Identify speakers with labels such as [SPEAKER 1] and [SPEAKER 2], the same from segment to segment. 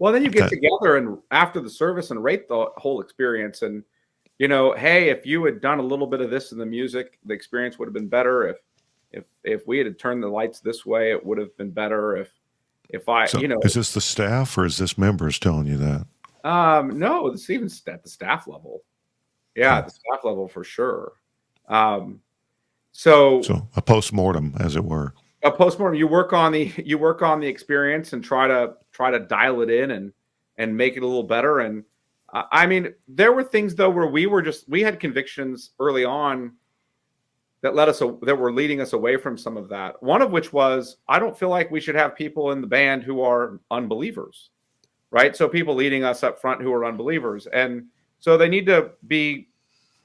[SPEAKER 1] Well, then you get together and after the service and rate the whole experience. And, hey, if you had done a little bit of this in the music, the experience would have been better. If we had turned the lights this way, it would have been better.
[SPEAKER 2] Is this the staff or is this members telling you that?
[SPEAKER 1] No, it's even at the staff level. Yeah, at the staff level for sure. So
[SPEAKER 2] a postmortem, as it were.
[SPEAKER 1] A postmortem. You work on the experience and try to dial it in and make it a little better. And I mean, there were things though where we had convictions early on that were leading us away from some of that. One of which was, I don't feel like we should have people in the band who are unbelievers, right? So people leading us up front who are unbelievers, and so they need to be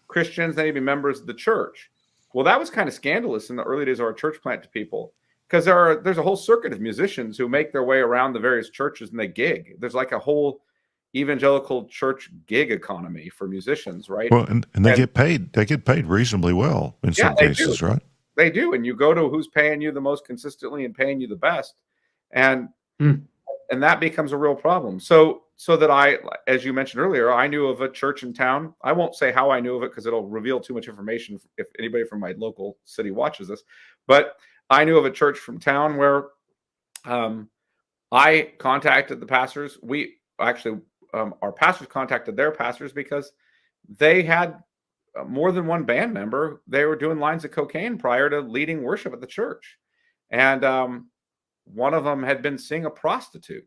[SPEAKER 1] Christians. They need to be members of the church. Well, that was kind of scandalous in the early days of our church plant to people, because there's a whole circuit of musicians who make their way around the various churches and they gig. There's like a whole evangelical church gig economy for musicians, right?
[SPEAKER 2] Well, and they get paid. They get paid reasonably well in some cases, right?
[SPEAKER 1] They do, and you go to who's paying you the most consistently and paying you the best, and that becomes a real problem. So that as you mentioned earlier, I knew of a church in town. I won't say how I knew of it because it'll reveal too much information if anybody from my local city watches this. But I knew of a church from town where I contacted the pastors. Our pastors contacted their pastors because they had more than one band member. They were doing lines of cocaine prior to leading worship at the church. And one of them had been seeing a prostitute.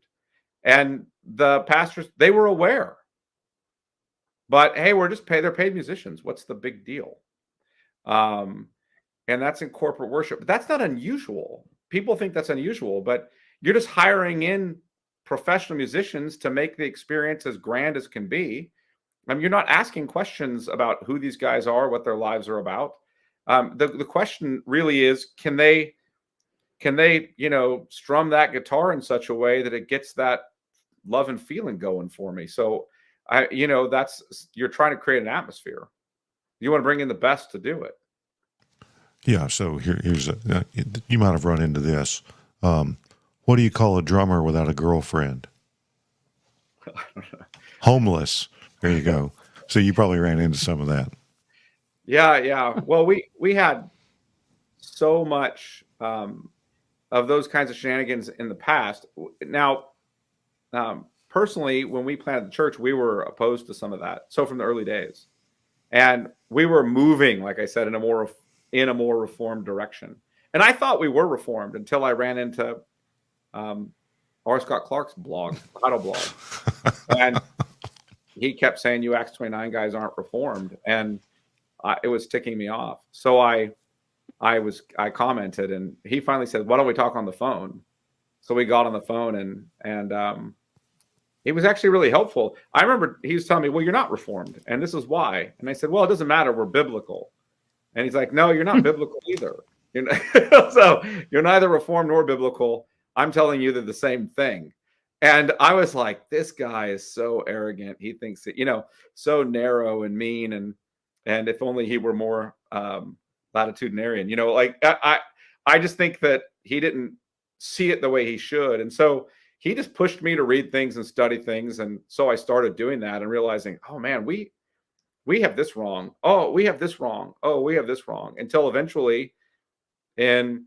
[SPEAKER 1] And the pastors, they were aware. But hey, they're paid musicians. What's the big deal? And that's in corporate worship. But that's not unusual. People think that's unusual, but you're just hiring in professional musicians to make the experience as grand as can be. You're not asking questions about who these guys are, what their lives are about. The question really is, can they strum that guitar in such a way that it gets that love and feeling going for me? So you're trying to create an atmosphere. You want to bring in the best to do it.
[SPEAKER 2] Yeah. So here's you might have run into this. What do you call a drummer without a girlfriend? Homeless. There you go. So you probably ran into some of that.
[SPEAKER 1] Yeah. Well, we had so much of those kinds of shenanigans in the past. Now, personally, when we planted the church, we were opposed to some of that. So from the early days, and we were moving, like I said, in a more reformed direction. And I thought we were reformed until I ran into R. Scott Clark's blog, title blog, and he kept saying, "You Acts 29 guys aren't reformed," and it was ticking me off. So I commented, and he finally said, "Why don't we talk on the phone?" So we got on the phone, and it was actually really helpful. I remember he was telling me, "Well, you're not reformed, and this is why." And I said, "Well, it doesn't matter. We're biblical." And he's like, "No, you're not biblical either. So you're neither reformed nor biblical. I'm telling you they're the same thing." And I was like, this guy is so arrogant. He thinks that, so narrow and mean. And if only he were more latitudinarian, I just think that he didn't see it the way he should. And so he just pushed me to read things and study things. And so I started doing that and realizing, oh man, we have this wrong. Oh, we have this wrong. Oh, we have this wrong. Until eventually in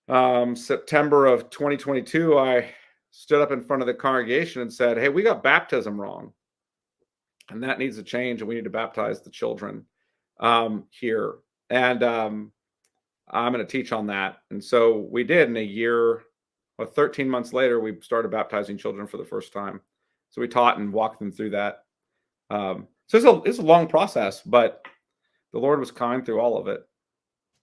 [SPEAKER 1] September of 2022, I stood up in front of the congregation and said, "Hey, we got baptism wrong, and that needs to change, and we need to baptize the children here. And I'm going to teach on that." And so we did. In a year, 13 months later, we started baptizing children for the first time. So we taught and walked them through that. So it's a long process, but the Lord was kind through all of it.